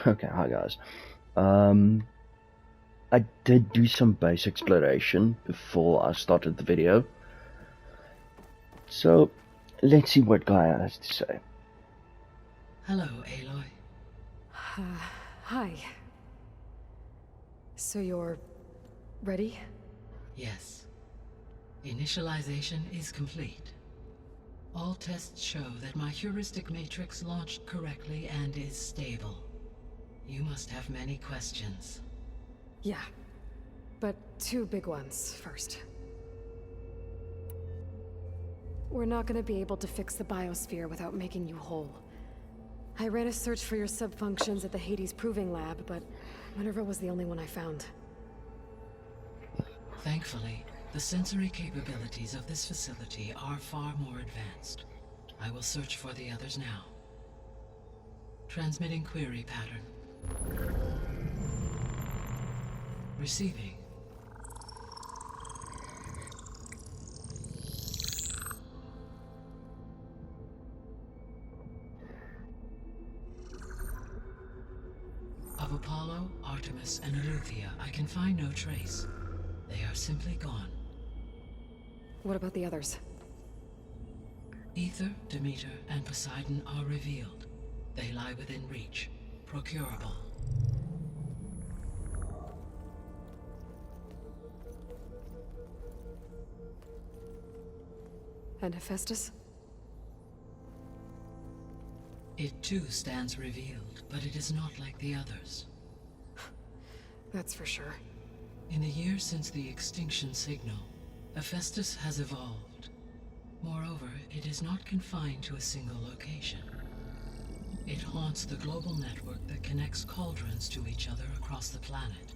Okay, hi guys. Um, I did do some base exploration before I started the video, so let's see what Gaia has to say. Hello, Aloy. Hi. So you're ready? Yes. Initialization is complete. All tests show that my heuristic matrix launched correctly and is stable. You must have many questions. Yeah. But two big ones first. We're not gonna be able to fix the biosphere without making you whole. I ran a search for your subfunctions at the Hades Proving Lab, but Minerva was the only one I found. Thankfully, the sensory capabilities of this facility are far more advanced. I will search for the others now. Transmitting query pattern. Receiving. Of Apollo, Artemis, and Eleuthia, I can find no trace. They are simply gone. What about the others? Ether, Demeter, and Poseidon are revealed. They lie within reach, procurable. And Hephaestus? It too stands revealed, but it is not like the others. That's for sure. In the years since the extinction signal, Hephaestus has evolved. Moreover, it is not confined to a single location. It haunts the global network that connects cauldrons to each other across the planet,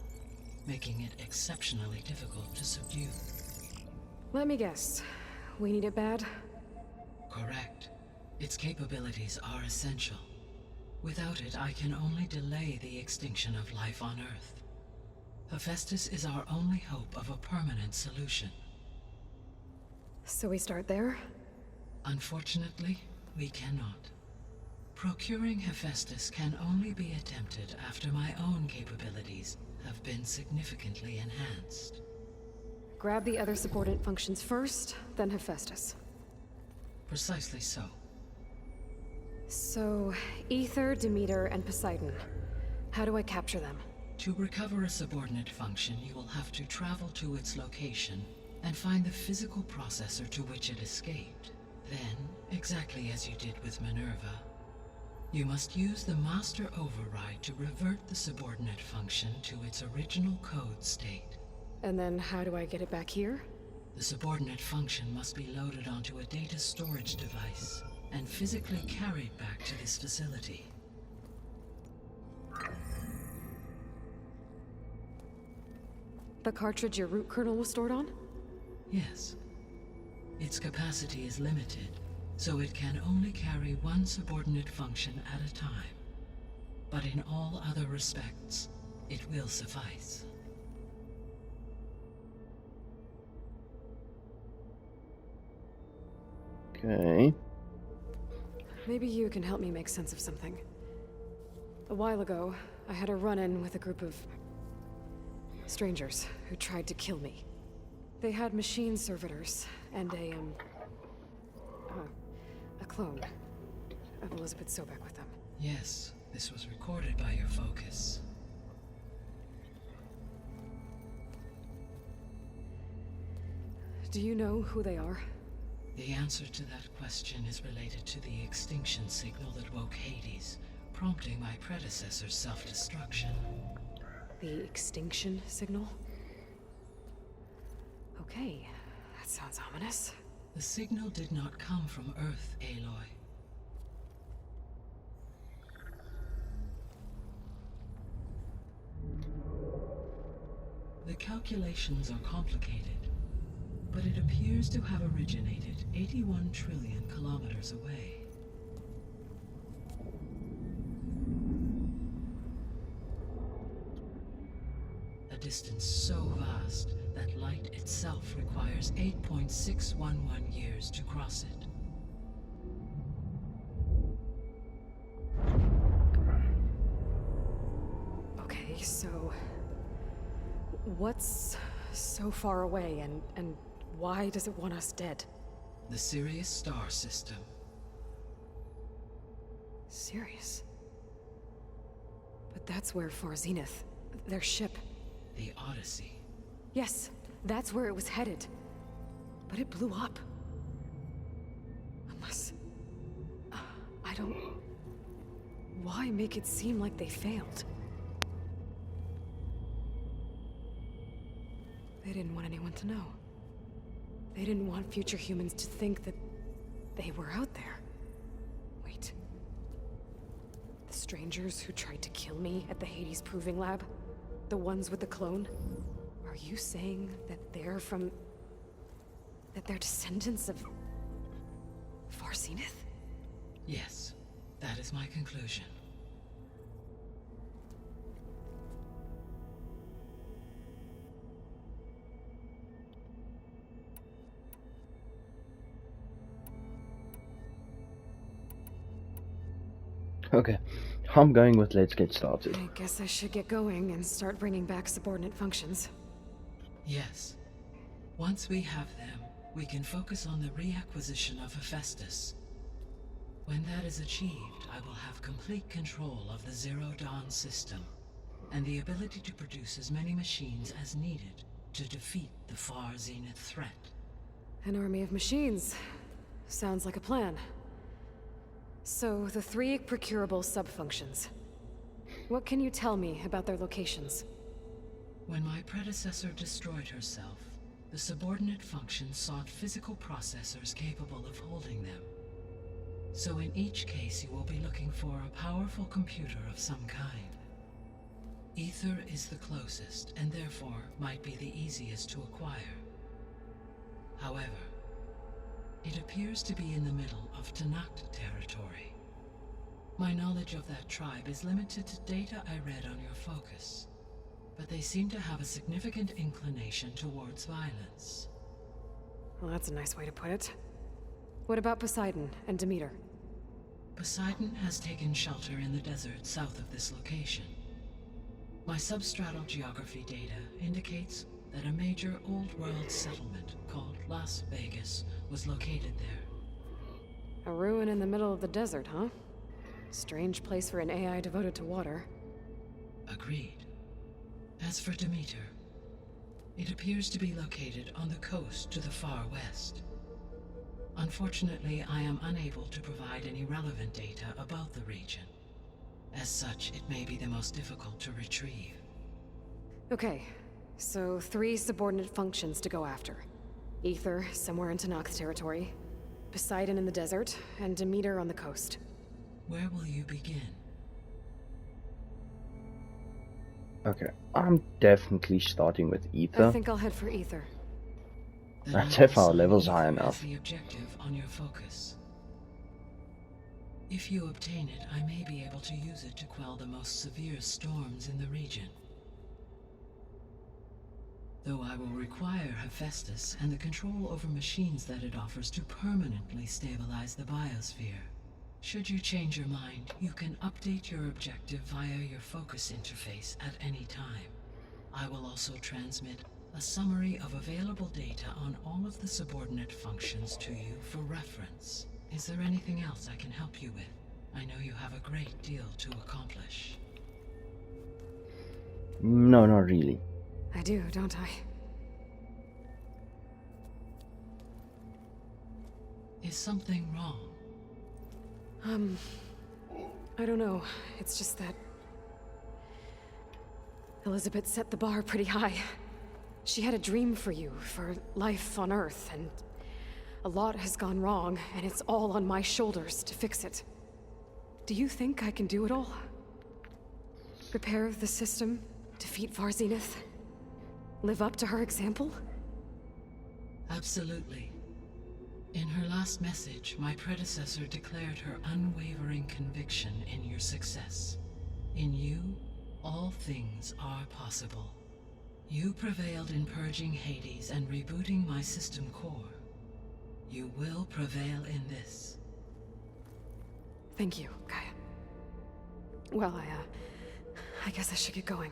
making it exceptionally difficult to subdue. Let me guess. We need it bad? Correct. Its capabilities are essential. Without it, I can only delay the extinction of life on Earth. Hephaestus is our only hope of a permanent solution. So we start there? Unfortunately, we cannot. Procuring Hephaestus can only be attempted after my own capabilities have been significantly enhanced. Grab the other subordinate functions first, then Hephaestus. Precisely so. So, Ether, Demeter, and Poseidon. How do I capture them? To recover a subordinate function, you will have to travel to its location and find the physical processor to which it escaped. Then, exactly as you did with Minerva, you must use the master override to revert the subordinate function to its original code state. And then how do I get it back here? The subordinate function must be loaded onto a data storage device and physically carried back to this facility. The cartridge your root kernel was stored on? Yes. Its capacity is limited, so it can only carry one subordinate function at a time. But in all other respects, it will suffice. Okay. Maybe you can help me make sense of something. A while ago, I had a run-in with a group of strangers who tried to kill me. They had machine servitors and a clone of Elizabeth Sobek with them. Yes, this was recorded by your focus. Do you know who they are? The answer to that question is related to the extinction signal that woke Hades, prompting my predecessor's self-destruction. The extinction signal? Okay, that sounds ominous. The signal did not come from Earth, Aloy. The calculations are complicated, but it appears to have originated 81 trillion kilometers away. A distance so vast that light itself requires 8.611 years to cross it. so... what's so far away, and why does it want us dead? The Sirius star system. Sirius? But that's where Far Zenith, their ship... The Odyssey. Yes, that's where it was headed. But it blew up. Unless... I don't... Why make it seem like they failed? They didn't want anyone to know. They didn't want future humans to think that they were out there. Wait. The strangers who tried to kill me at the Hades Proving Lab? The ones with the clone? Are you saying that they're from... that they're descendants of... Far Zenith? Yes, that is my conclusion. Okay, I'm going with let's get started. I guess I should get going and start bringing back subordinate functions. Yes. Once we have them, we can focus on the reacquisition of Hephaestus. When that is achieved, I will have complete control of the Zero Dawn system, and the ability to produce as many machines as needed to defeat the Far Zenith threat. An army of machines. Sounds like a plan. So, the 3 procurable sub-functions. What can you tell me about their locations? When my predecessor destroyed herself, the subordinate functions sought physical processors capable of holding them. So in each case you will be looking for a powerful computer of some kind. Ether is the closest, and therefore might be the easiest to acquire. However, it appears to be in the middle of Tanakh territory. My knowledge of that tribe is limited to data I read on your focus, but they seem to have a significant inclination towards violence. Well, that's a nice way to put it. What about Poseidon and Demeter? Poseidon has taken shelter in the desert south of this location. My substratal geography data indicates that a major old-world settlement called Las Vegas was located there. A ruin in the middle of the desert, huh? Strange place for an AI devoted to water. Agreed. As for Demeter, it appears to be located on the coast to the far west. Unfortunately, I am unable to provide any relevant data about the region. As such, it may be the most difficult to retrieve. Okay, so 3 subordinate functions to go after. Ether, somewhere in Tanakh territory. Poseidon in the desert, and Demeter on the coast. Where will you begin? Okay, I'm definitely starting with Ether. I think I'll head for Ether. Then That's I will if our assign level's Ether high as enough. the objective on your focus. If you obtain it, I may be able to use it to quell the most severe storms in the region. Though I will require Hephaestus and the control over machines that it offers to permanently stabilize the biosphere. Should you change your mind, you can update your objective via your focus interface at any time. I will also transmit a summary of available data on all of the subordinate functions to you for reference. Is there anything else I can help you with? I know you have a great deal to accomplish. No, not really. I do, don't I? Is something wrong? I don't know. It's just that... Elizabeth set the bar pretty high. She had a dream for you, for life on Earth, and a lot has gone wrong, and it's all on my shoulders to fix it. Do you think I can do it all? Prepare the system, defeat Far Zenith, live up to her example? Absolutely. In her last message, my predecessor declared her unwavering conviction in your success. In you, all things are possible. You prevailed in purging Hades and rebooting my system core. You will prevail in this. Thank you, Gaia. Well, I guess I should get going.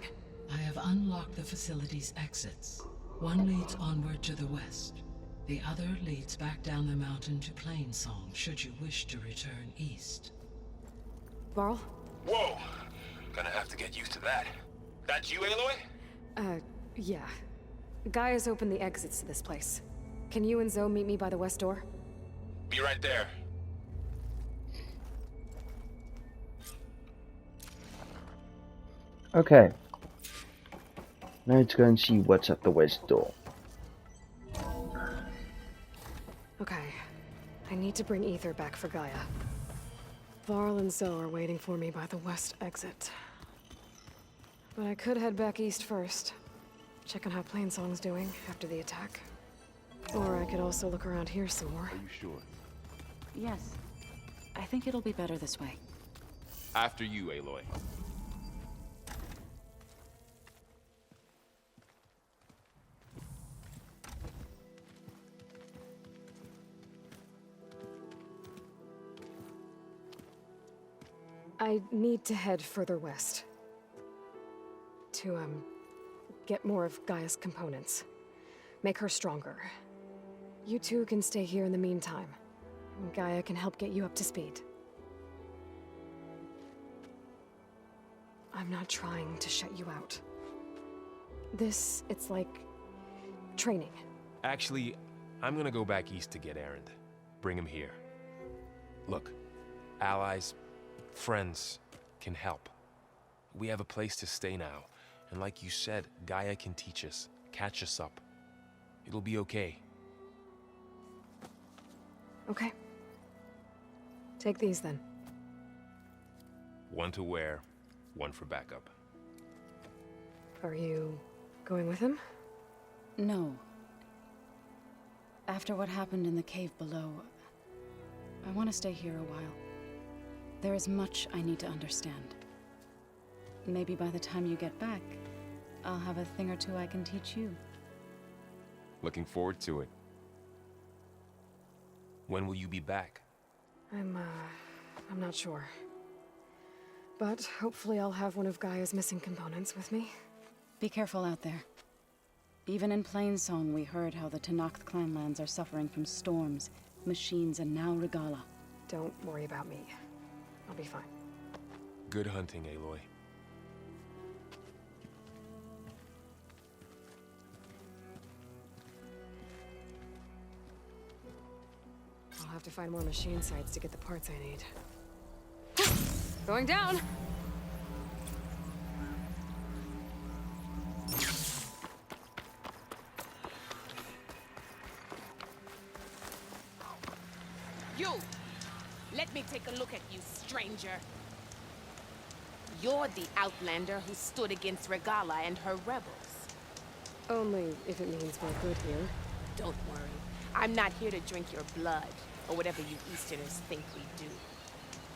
I have unlocked the facility's exits. One leads onward to the west. The other leads back down the mountain to Plainsong, should you wish to return east. Varl? Whoa! Gonna have to get used to that. That's you, Aloy? Yeah. Gaia's opened the exits to this place. Can you and Zoe meet me by the west door? Be right there. Okay. Now let's go and see what's at the west door. Okay. I need to bring Ether back for Gaia. Varl and Zoe are waiting for me by the west exit. But I could head back east first. Check on how Plainsong's doing after the attack. Or I could also look around here some more. Are you sure? Yes. I think it'll be better this way. After you, Aloy. I need to head further west. To, get more of Gaia's components. Make her stronger. You two can stay here in the meantime. Gaia can help get you up to speed. I'm not trying to shut you out. It's like training. Actually, I'm gonna go back east to get Erend. Bring him here. Look, allies, friends can help. We have a place to stay now. And like you said, Gaia can teach us, catch us up. It'll be okay. Okay. Take these then. One to wear, one for backup. Are you going with him? No. After what happened in the cave below, I want to stay here a while. There is much I need to understand. Maybe by the time you get back, I'll have a thing or two I can teach you. Looking forward to it. When will you be back? I'm not sure. But hopefully I'll have one of Gaia's missing components with me. Be careful out there. Even in Plainsong, we heard how the Tenakth clanlands are suffering from storms, machines, and now Regala. Don't worry about me. I'll be fine. Good hunting, Aloy. I'll have to find more machine sites to get the parts I need. Going down! You! Let me take a look at you, stranger. You're the outlander who stood against Regala and her rebels. Only if it means we're good here. Don't worry. I'm not here to drink your blood, or whatever you Easterners think we do.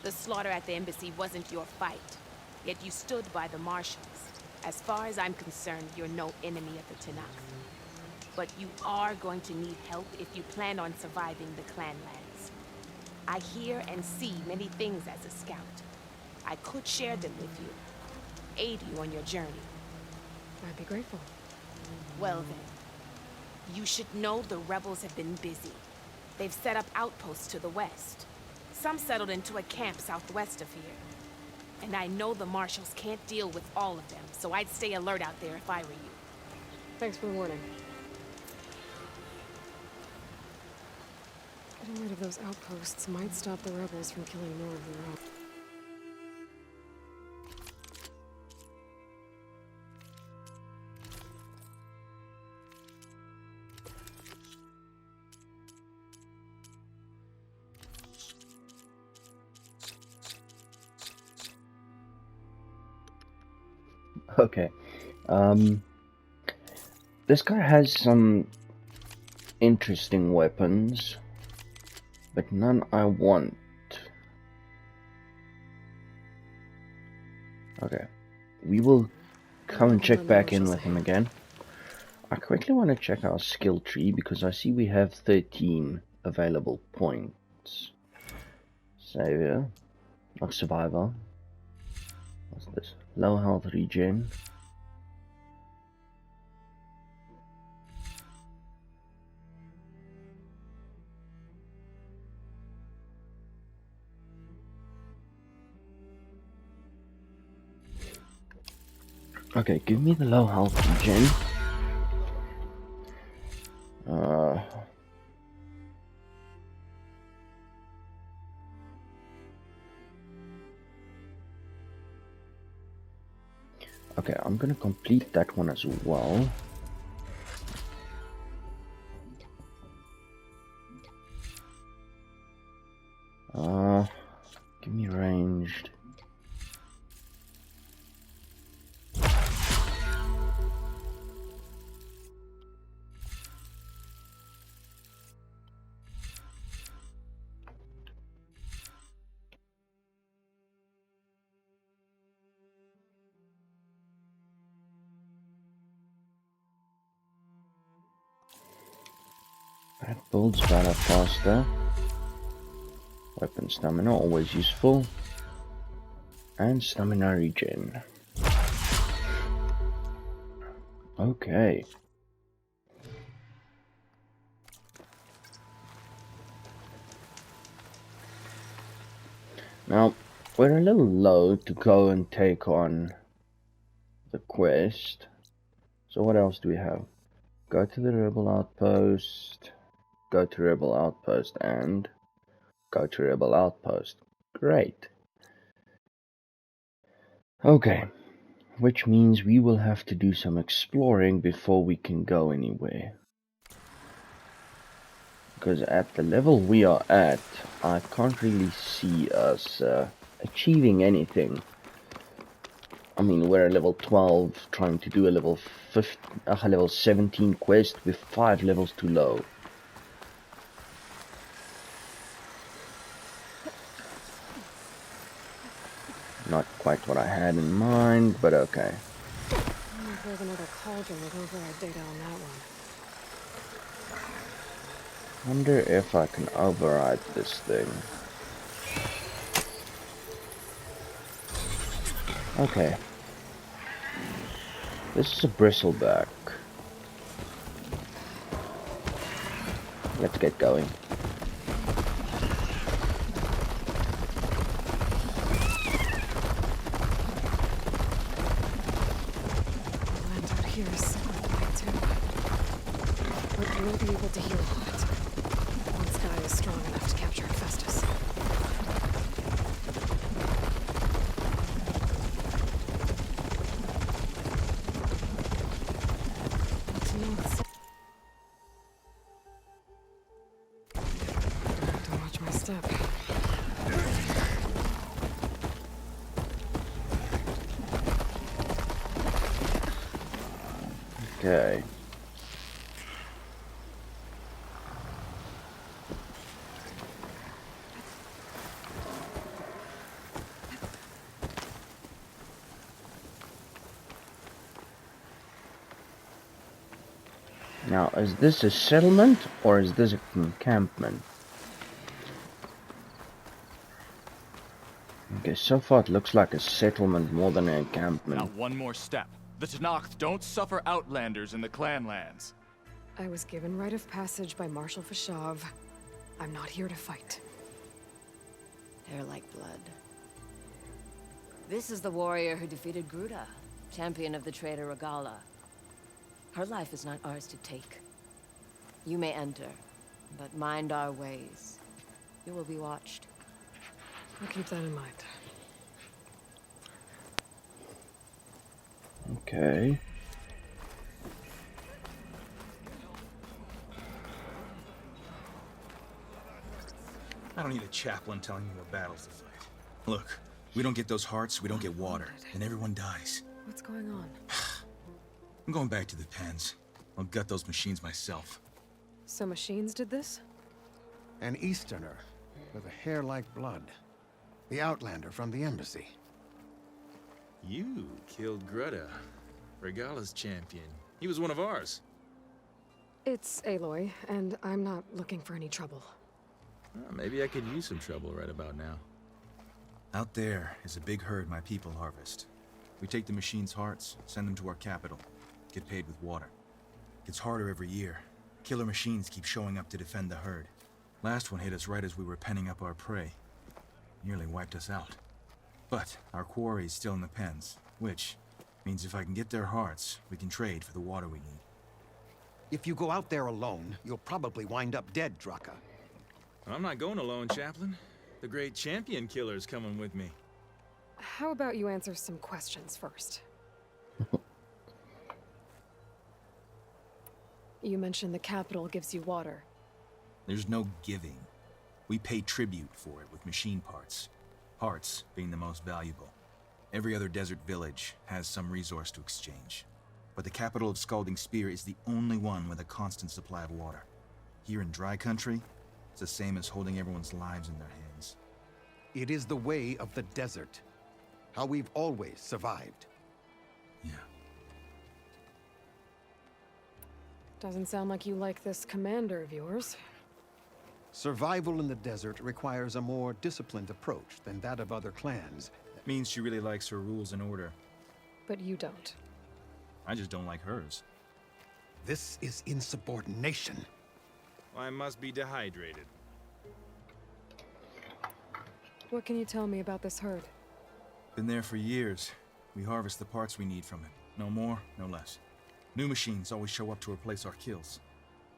The slaughter at the embassy wasn't your fight, yet you stood by the marshals. As far as I'm concerned, you're no enemy of the Tenakth. But you are going to need help if you plan on surviving the clanlands. I hear and see many things as a scout. I could share them with you, aid you on your journey. I'd be grateful. Well then, you should know the rebels have been busy. They've set up outposts to the west. Some settled into a camp southwest of here. And I know the marshals can't deal with all of them, so I'd stay alert out there if I were you. Thanks for the warning. Getting rid of those outposts might stop the rebels from killing more of their own. Okay. This guy has some interesting weapons, but none I want. Okay. We will come and check back in with him again. I quickly want to check our skill tree because I see we have 13 available points. Savior. Not Survivor. This low health regen. Okay, give me the low health regen. Okay, I'm gonna complete that one as well. Give me ranged. That builds valor faster. Weapon stamina, always useful. And stamina regen. Okay. Now, we're a little low to go and take on the quest. So what else do we have? Go to the rebel outpost. Go to rebel outpost and go to rebel outpost. Great. Okay. Which means we will have to do some exploring before we can go anywhere. Because at the level we are at, I can't really see us achieving anything. I mean, we're at level 12, trying to do a level 17 quest with 5 levels too low. Not quite what I had in mind, but okay. If there's another cauldron with override data on that one. Wonder if I can override this thing. Okay. This is a bristleback. Let's get going. Land out here is simplified too. But we'll be able to heal a lot. Once Gaia is strong enough to capture Festus. Don't watch my step. Okay. Now, is this a settlement or is this an encampment? Okay, so far it looks like a settlement more than an encampment. Now one more step. The Tenakth don't suffer outlanders in the clan lands. I was given rite of passage by Marshal Vashov. I'm not here to fight. They're like blood. This is the warrior who defeated Gruta, champion of the traitor Regala. Her life is not ours to take. You may enter, but mind our ways. You will be watched. I'll keep that in mind. Okay. I don't need a chaplain telling me what battles to fight. Look, we don't get those hearts, we don't get water, and everyone dies. What's going on? I'm going back to the pens. I'll gut those machines myself. So machines did this? An Easterner with a hair like blood. The Outlander from the embassy. You killed Greta, Regala's champion. He was one of ours. It's Aloy, and I'm not looking for any trouble. Well, maybe I could use some trouble right about now. Out there is a big herd my people harvest. We take the machine's hearts, send them to our capital, get paid with water. It's harder every year. Killer machines keep showing up to defend the herd. Last one hit us right as we were penning up our prey. Nearly wiped us out. But our quarry is still in the pens, which means if I can get their hearts, we can trade for the water we need. If you go out there alone, you'll probably wind up dead, Draka. I'm not going alone, Chaplain. The great champion killer's coming with me. How about you answer some questions first? You mentioned the capital gives you water. There's no giving. We pay tribute for it with machine parts. Parts being the most valuable. Every other desert village has some resource to exchange. But the capital of Scalding Spear is the only one with a constant supply of water. Here in dry country, it's the same as holding everyone's lives in their hands. It is the way of the desert. How we've always survived. Yeah. Doesn't sound like you like this commander of yours. Survival in the desert requires a more disciplined approach than that of other clans. That means she really likes her rules and order. But you don't. I just don't like hers. This is insubordination. I must be dehydrated. What can you tell me about this herd? Been there for years. We harvest the parts we need from it. No more, no less. New machines always show up to replace our kills.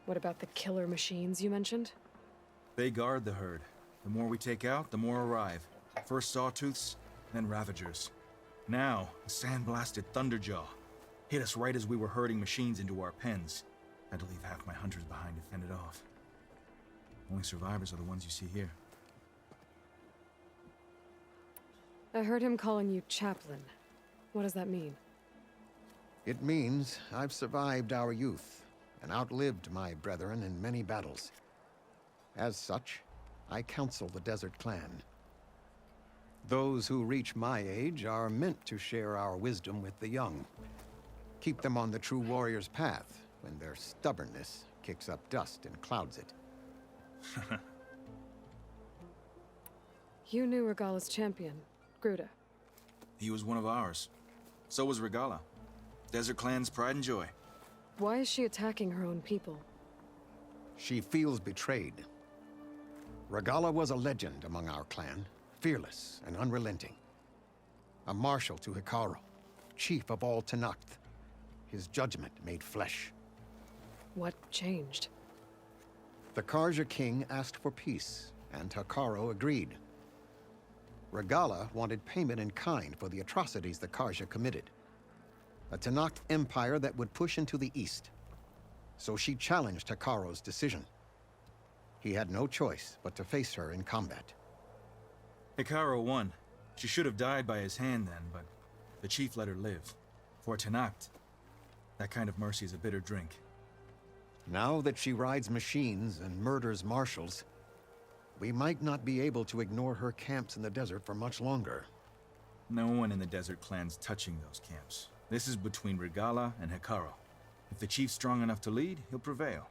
What about the killer machines you mentioned? They guard the herd. The more we take out, the more arrive. First sawtooths, then ravagers. Now, a sand-blasted thunderjaw. Hit us right as we were herding machines into our pens. Had to leave half my hunters behind to fend it off. Only survivors are the ones you see here. I heard him calling you Chaplain. What does that mean? It means I've survived our youth and outlived my brethren in many battles. As such, I counsel the Desert Clan. Those who reach my age are meant to share our wisdom with the young. Keep them on the true warrior's path when their stubbornness kicks up dust and clouds it. You knew Regala's champion, Gruda. He was one of ours. So was Regala. Desert Clan's pride and joy. Why is she attacking her own people? She feels betrayed. Regala was a legend among our clan, fearless and unrelenting. A marshal to Hikaru, chief of all Tenakth. His judgment made flesh. What changed? The Karja king asked for peace, and Hikaru agreed. Regala wanted payment in kind for the atrocities the Karja committed. A Tenakth empire that would push into the east. So she challenged Hikaru's decision. He had no choice but to face her in combat. Hikaru won. She should have died by his hand then, but the chief let her live. For Tenakth, that kind of mercy is a bitter drink. Now that she rides machines and murders marshals, we might not be able to ignore her camps in the desert for much longer. No one in the Desert Clan's touching those camps. This is between Regala and Hikaru. If the chief's strong enough to lead, he'll prevail.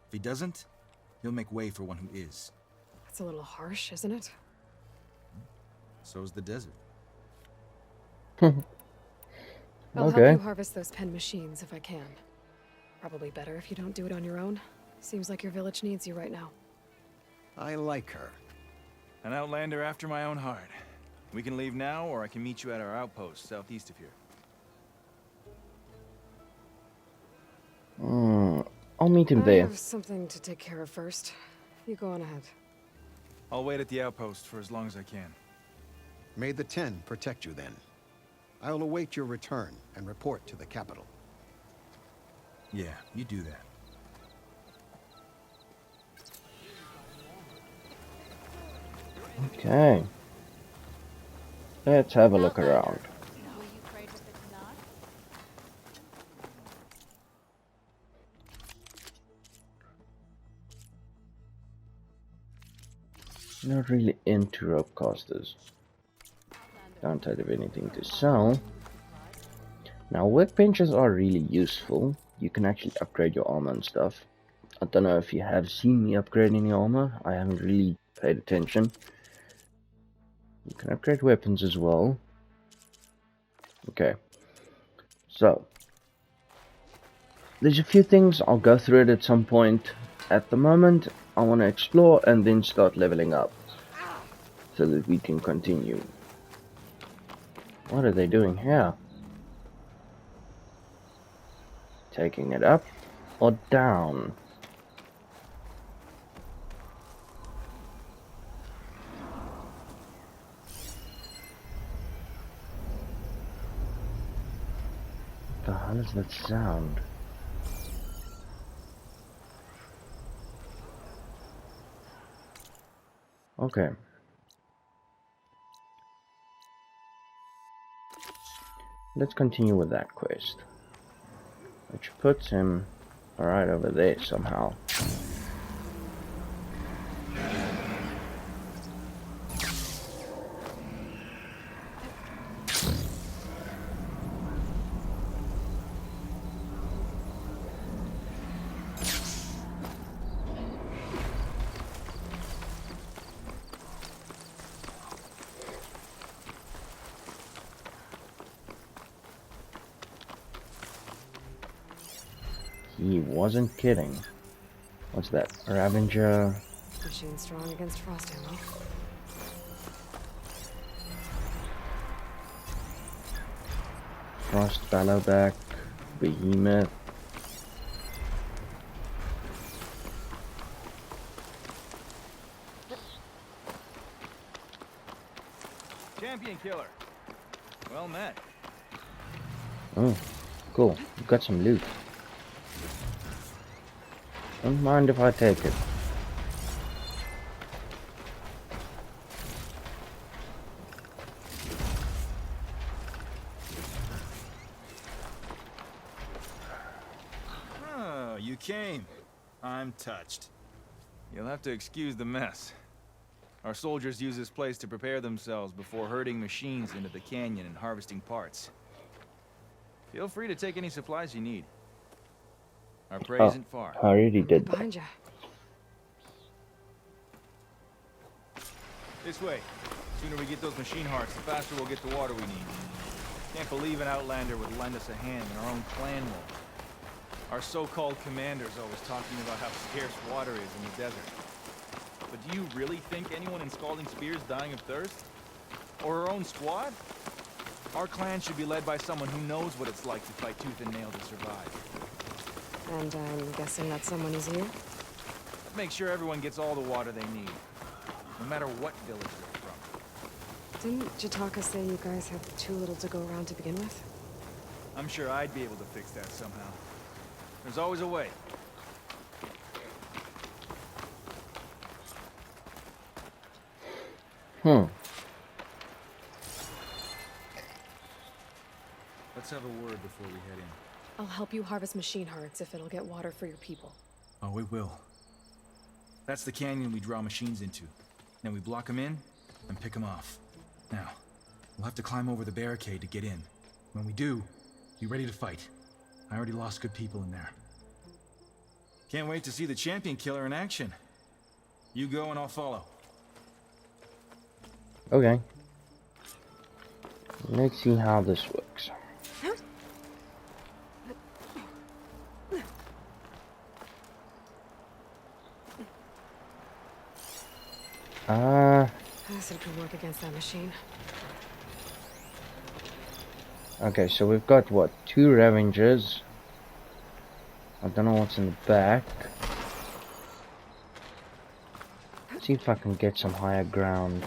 If he doesn't, he'll make way for one who is. That's a little harsh, isn't it? So's the desert. I'll help Okay. you harvest those pen machines if I can. Probably better if you don't do it on your own. Seems like your village needs you right now. I like her. An outlander after my own heart. We can leave now, or I can meet you at our outpost southeast of here. I'll meet him I there. have something to take care of first. You go on ahead. I'll wait at the outpost for as long as I can. May the Ten protect you then. I'll await your return and report to the capital. Yeah, you do that. Okay. Let's have a look around. Not really into rope casters. Don't have anything to sell. Now workbenches are really useful. You can actually upgrade your armor and stuff. I don't know if you have seen me upgrade any armor. I haven't really paid attention. You can upgrade weapons as well. Okay. So, there's a few things, I'll go through it at some point. At the moment, I want to explore and then start leveling up, so that we can continue. What are they doing here? Taking it up or down? The hell is that sound? Okay. Let's continue with that quest. Which puts him right over there somehow. He wasn't kidding. What's that? Ravager. Machine strong against frost ammo. Frost Bellowback. Behemoth. Champion killer. Well met. Oh, cool. We've got some loot. Don't mind if I take it. Oh, you came. I'm touched. You'll have to excuse the mess. Our soldiers use this place to prepare themselves before herding machines into the canyon and harvesting parts. Feel free to take any supplies you need. Our prey isn't far. I already did that. Behind you. This way. The sooner we get those machine hearts, the faster we'll get the water we need. Can't believe an outlander would lend us a hand when our own clan won't. Our so-called commander's always talking about how scarce water is in the desert. But do you really think anyone in Scalding Spear's dying of thirst? Or our own squad? Our clan should be led by someone who knows what it's like to fight tooth and nail to survive. And I'm guessing that someone is you? Make sure everyone gets all the water they need, no matter what village they're from. Didn't Jataka say you guys have too little to go around to begin with? I'm sure I'd be able to fix that somehow. There's always a way. Let's have a word before we head in. I'll help you harvest machine hearts if it'll get water for your people. Oh, it will. That's the canyon we draw machines into. Then we block them in and pick them off. Now, we'll have to climb over the barricade to get in. When we do, be ready to fight. I already lost good people in there. Can't wait to see the champion killer in action. You go and I'll follow. Okay. Let's see how this works. Acid could work against that machine. Okay, so we've got what? 2 Ravengers. I don't know what's in the back. See if I can get some higher ground.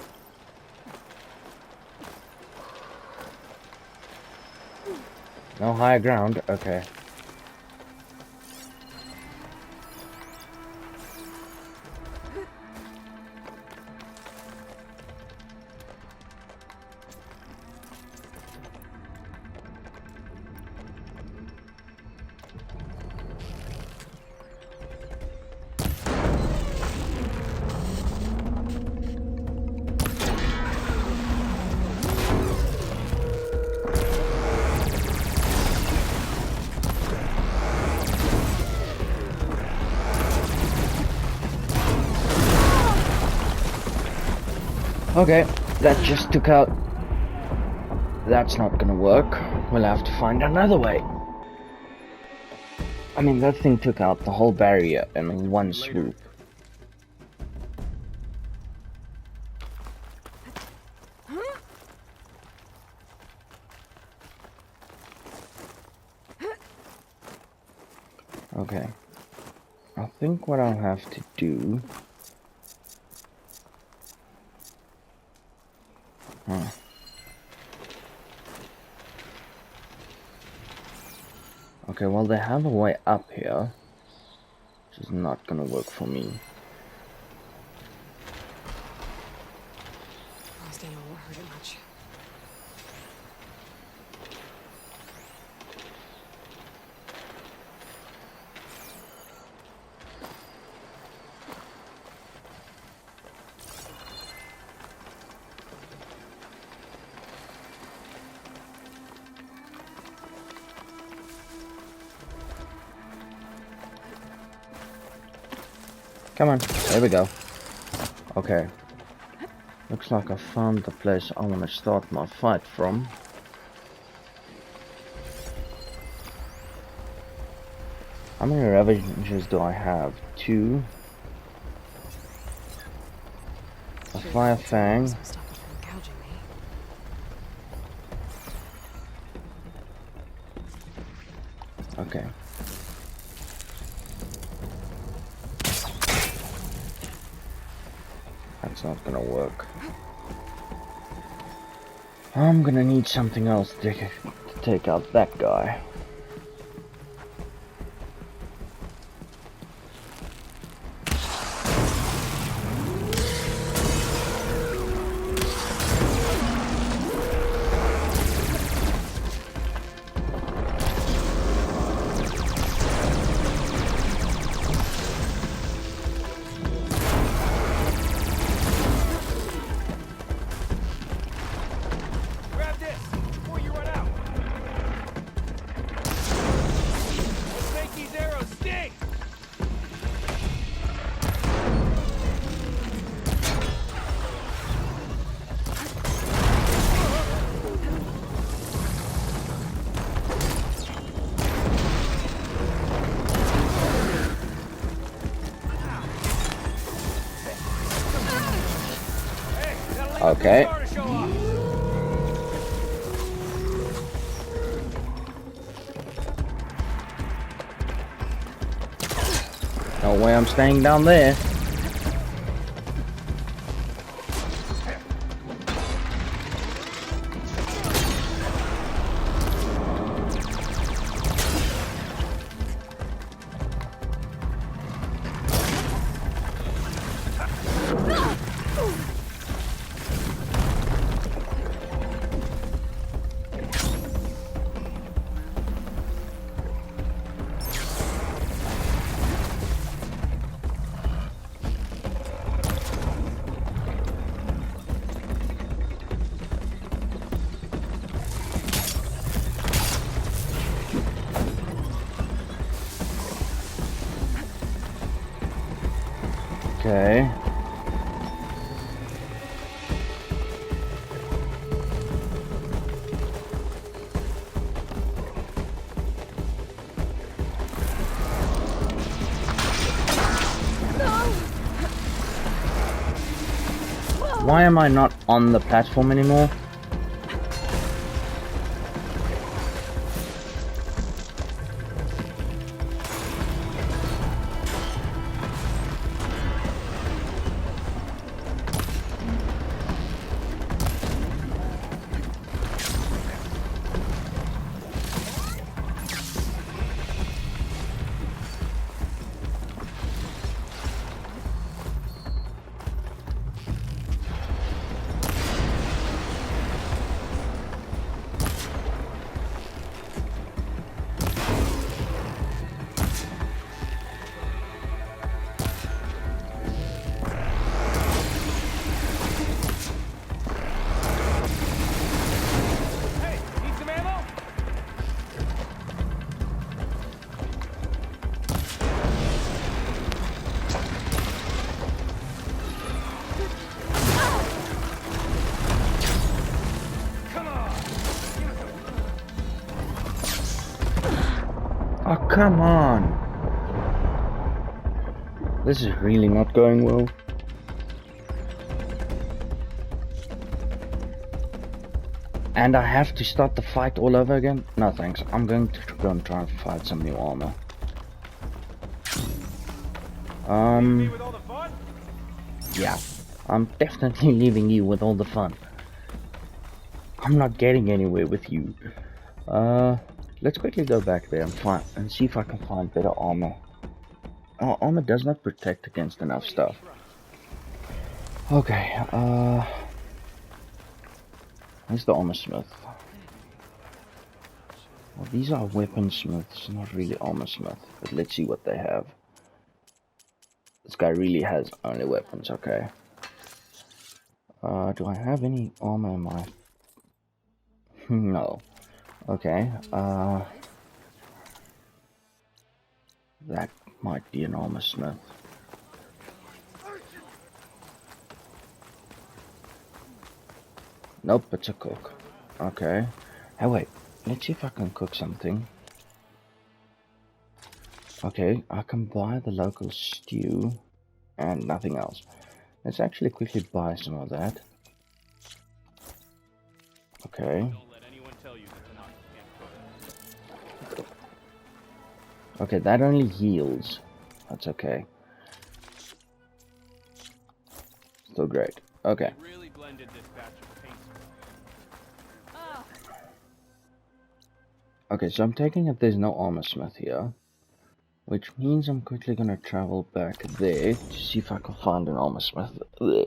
No higher ground? Okay. Okay, that just took out That's not gonna work. We'll have to find another way. I mean, that thing took out the whole barrier in one swoop. Okay. I think what I'll have to do... Okay, well, they have a way up here, which is not gonna work for me. Frosting won't hurt it much. Come on, there we go. Okay. Looks like I found the place I want to start my fight from. How many Ravagers do I have? 2. A Fire Fang. Stop it from gouging me. Okay. That's not gonna work. I'm gonna need something else to take out that guy. Grab this before you run out. Let's make these arrows sting. Hey, that'll leave a good Okay. scar to show off. No way I'm staying down there. Okay. Why am I not on the platform anymore? Oh, come on. This is really not going well. And I have to start the fight all over again? No thanks, I'm going to go and try and find some new armor. Yeah, I'm definitely leaving you with all the fun. I'm not getting anywhere with you. Let's quickly go back there and see if I can find better armor. Our armor does not protect against enough stuff. Okay, where's the armor smith? Well, these are weaponsmiths, not really armor smith. But let's see what they have. This guy really has only weapons, okay. Do I have any armor in my... No. Okay, that might be an armor smith. Nope, it's a cook. Okay. Hey, wait. Let's see if I can cook something. Okay, I can buy the local stew and nothing else. Let's actually quickly buy some of that. Okay. Okay, that only heals. That's okay. Still great. Okay. Okay, so I'm taking it there's no armor smith here. Which means I'm quickly gonna travel back there to see if I can find an armor smith there.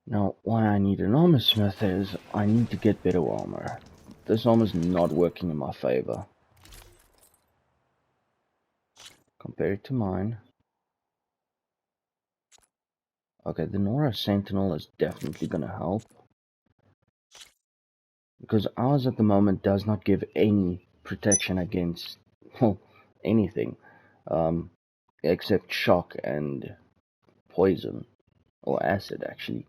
Now, why I need an armor smith is I need to get better armor. This armor's not working in my favor. Compared to mine. Okay, the Nora Sentinel is definitely gonna help. Because ours at the moment does not give any protection against, well, anything. Except shock and poison. Or acid, actually.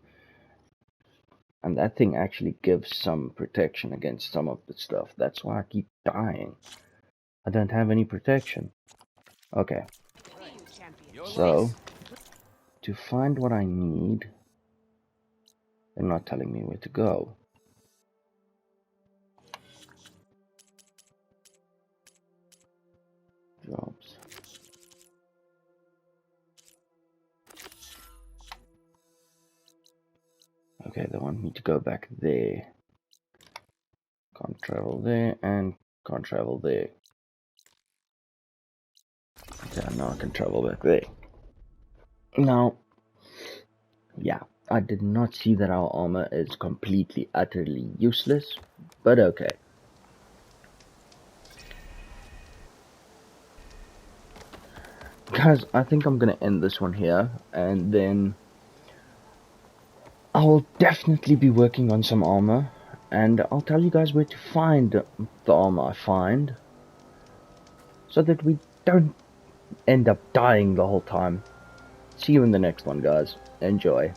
And that thing actually gives some protection against some of the stuff. That's why I keep dying. I don't have any protection. Okay. So, to find what I need, they're not telling me where to go. Jobs. Okay, they want me to go back there. Can't travel there and can't travel there. Okay, now I can travel back there. Now, yeah, I did not see that our armor is completely, utterly useless, but okay. Guys, I think I'm gonna end this one here, and then I will definitely be working on some armor, and I'll tell you guys where to find the armor I find, so that we don't end up dying the whole time. See you in the next one, guys. Enjoy.